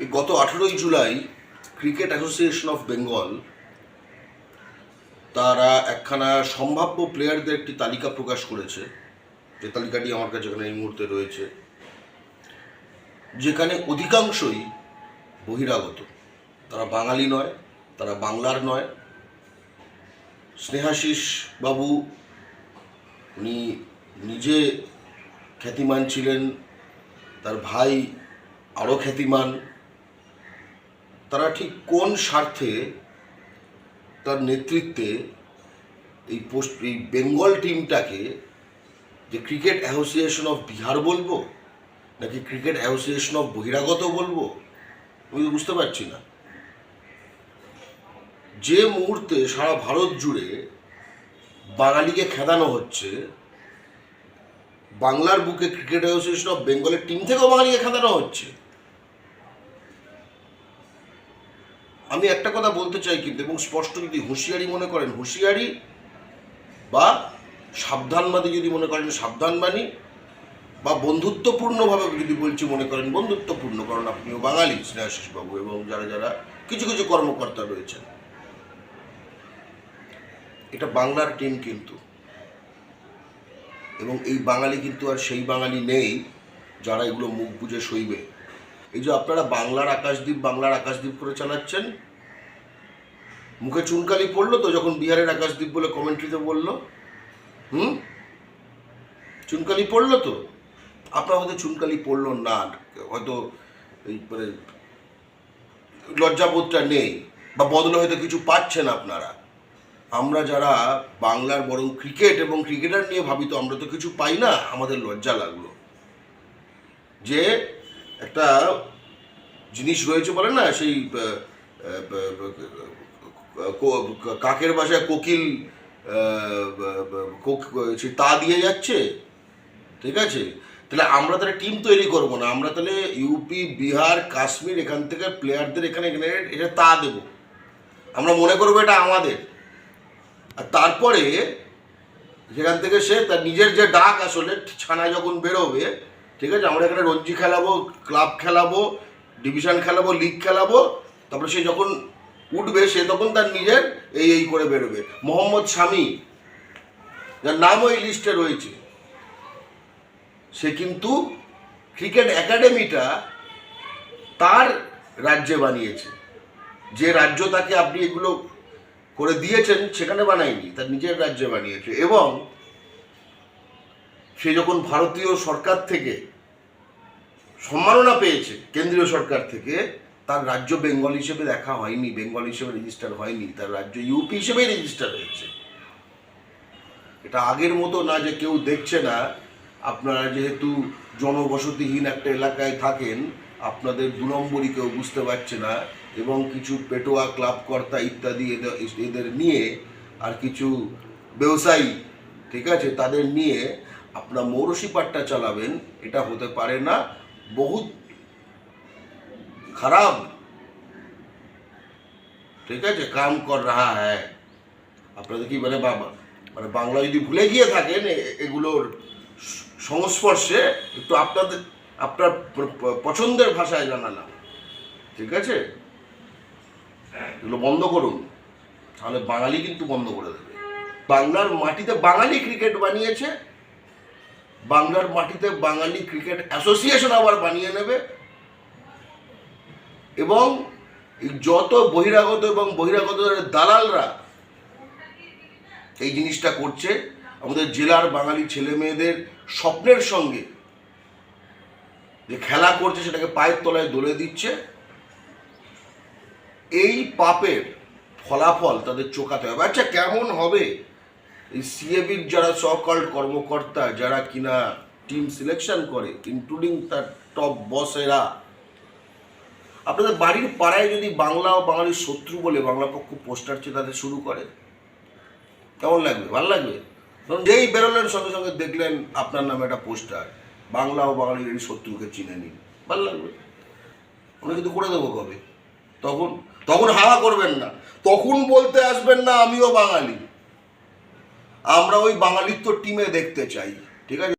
এই গত 18ই জুলাই ক্রিকেট অ্যাসোসিয়েশন অফ বেঙ্গল তারা একখানা সম্ভাব্য প্লেয়ারদের একটি তালিকা প্রকাশ করেছে। যে তালিকাটি আমার কাছে এখানে এই মুহূর্তে রয়েছে, যেখানে অধিকাংশই বহিরাগত। তারা বাঙালি নয়, তারা বাংলার নয়। স্নেহাশিস বাবু উনি নিজে খ্যাতিমান ছিলেন, তার ভাই আরও খ্যাতিমান। তারা ঠিক কোন স্বার্থে তার নেতৃত্বে এই বেঙ্গল টিমটাকে যে ক্রিকেট অ্যাসোসিয়েশন অফ বিহার বলবো নাকি ক্রিকেট অ্যাসোসিয়েশন অফ বহিরাগত বলবো, আমি বুঝতে পারছি না। যে মুহূর্তে সারা ভারত জুড়ে বাঙালিকে খেদানো হচ্ছে, বাংলার বুকে ক্রিকেট অ্যাসোসিয়েশন অফ বেঙ্গলের টিম থেকেও বাঙালিকে খেদানো হচ্ছে। আমি একটা কথা বলতে চাই কিন্তু, এবং স্পষ্ট যদি হুঁশিয়ারি মনে করেন হুঁশিয়ারি, বা সাবধানবাদী যদি মনে করেন সাবধানবাণী, বা বন্ধুত্বপূর্ণভাবে যদি বলছি মনে করেন বন্ধুত্বপূর্ণ, কারণ আপনিও বাঙালি স্নেহাশিস বাবু এবং যারা যারা কিছু কিছু কর্মকর্তা রয়েছেন। এটা বাংলার টিম কিন্তু, এবং এই বাঙালি কিন্তু আর সেই বাঙালি নেই যারা এগুলো মুখ বুজে সইবে। এই যে আপনারা বাংলার আকাশদ্বীপ করে চালাচ্ছেন, মুখে চুনকালি পড়লো তো যখন বিহারের আকাশদ্বীপ বলে কমেন্ট্রিতে বললো। চুনকালি পড়লো তো, আপনার হয়তো চুনকালি পড়লো না, হয়তো এই মানে লজ্জাবোধটা নেই, বা বদলে হয়তো কিছু পাচ্ছেন আপনারা। আমরা যারা বাংলার বরং ক্রিকেট এবং ক্রিকেটার নিয়ে ভাবি, তো আমরা তো কিছু পাই না, আমাদের লজ্জা লাগলো। যে একটা জিনিস রয়েছে বলে না, সেই কাকের বাসায় কোকিল সে তা দিয়ে যাচ্ছে, ঠিক আছে? তাহলে আমরা তাহলে টিম তৈরি করবো না, আমরা তাহলে ইউপি, বিহার, কাশ্মীর এখান থেকে প্লেয়ারদের এখানে এটা তা দেবো, আমরা মনে করবো এটা আমাদের। আর তারপরে সেখান থেকে সে তার নিজের যে ডাক আসলে ছানা যখন বেরোবে, ঠিক আছে, আমরা এখানে রঞ্জি খেলাবো, ক্লাব খেলাবো, ডিভিশন খেলাবো, লিগ খেলাবো, তারপরে সে যখন উঠবে সে তখন তার নিজের এই করে বেরোবে। মোহাম্মদ শামি, যার নামও এই লিস্টে রয়েছে, সে কিন্তু ক্রিকেট একাডেমিটা তার রাজ্যে বানিয়েছে। যে রাজ্য তাকে আপনি এগুলো করে দিয়েছেন সেখানে বানায়নি, তার নিজের রাজ্যে বানিয়েছে। এবং সে যখন ভারতীয় সরকার থেকে সম্মাননা পেয়েছে, কেন্দ্রীয় সরকার থেকে, তার রাজ্য বেঙ্গল হিসেবে দেখা হয়নি, বেঙ্গল হিসেবে রেজিস্টার হয়নি, তার রাজ্য ইউপি হিসেবেই রেজিস্টার হয়েছে। এটা আগের মতো না যে কেউ দেখছে না। আপনারা যেহেতু জনবসতিহীন একটা এলাকায় থাকেন, আপনাদের 2 নম্বরই কেউ বুঝতে পারছে না, এবং কিছু পেটোয়া ক্লাব কর্তা ইত্যাদি এদের নিয়ে, আর কিছু ব্যবসায়ী, ঠিক আছে, তাদের নিয়ে আপনার মৌরসি পাট্টা চালাবেন, এটা হতে পারে না। বহুত খারাপ, ঠিক আছে, কাম কর রাহা হ্যায়। আপনাদের কি মানে বাংলা যদি ভুলে গিয়ে থাকেন এগুলোর সংস্পর্শে, একটু আপনার পছন্দের ভাষায় জানালাম, ঠিক আছে? এগুলো বন্ধ করুন, তাহলে বাঙালি কিন্তু বন্ধ করে দেবে। বাংলার মাটিতে বাঙালি ক্রিকেট বানিয়েছে, বাংলার মাটিতে বাঙালি ক্রিকেট অ্যাসোসিয়েশন আবার বানিয়ে নেবে। এবং যত বহিরাগত এবং বহিরাগতের দালালরা এই জিনিসটা করছে, আমাদের জেলার বাঙালি ছেলে মেয়েদের স্বপ্নের সঙ্গে যে খেলা করছে সেটাকে পায়ের তলায় দোলে দিচ্ছে, এই পাপের ফলাফল তাদের চোকাতে হবে। আচ্ছা, কেমন হবে এই সিএবির যারা সকল্ড কর্মকর্তা, যারা কিনা টিম সিলেকশন করে, ইনক্লুডিং তার টপ বসেরা, আপনাদের বাড়ির পাড়ায় যদি বাংলা ও বাঙালির শত্রু বলে বাংলা পক্ষ পোস্টার চেতাতে শুরু করে, কেমন লাগবে? ভালো লাগবে? কারণ যেই বেরোলেন সঙ্গে সঙ্গে দেখলেন আপনার নামে একটা পোস্টার, বাংলা ও বাঙালির এই শত্রুকে চিনে নিন, ভালো লাগবে? আমরা কিন্তু করে দেবো কবে? তখন হাওয়া করবেন না, তখন বলতে আসবেন না আমিও বাঙালি, আমরা ওই বাঙালিত্ব টিমে দেখতে চাই, ঠিক আছে?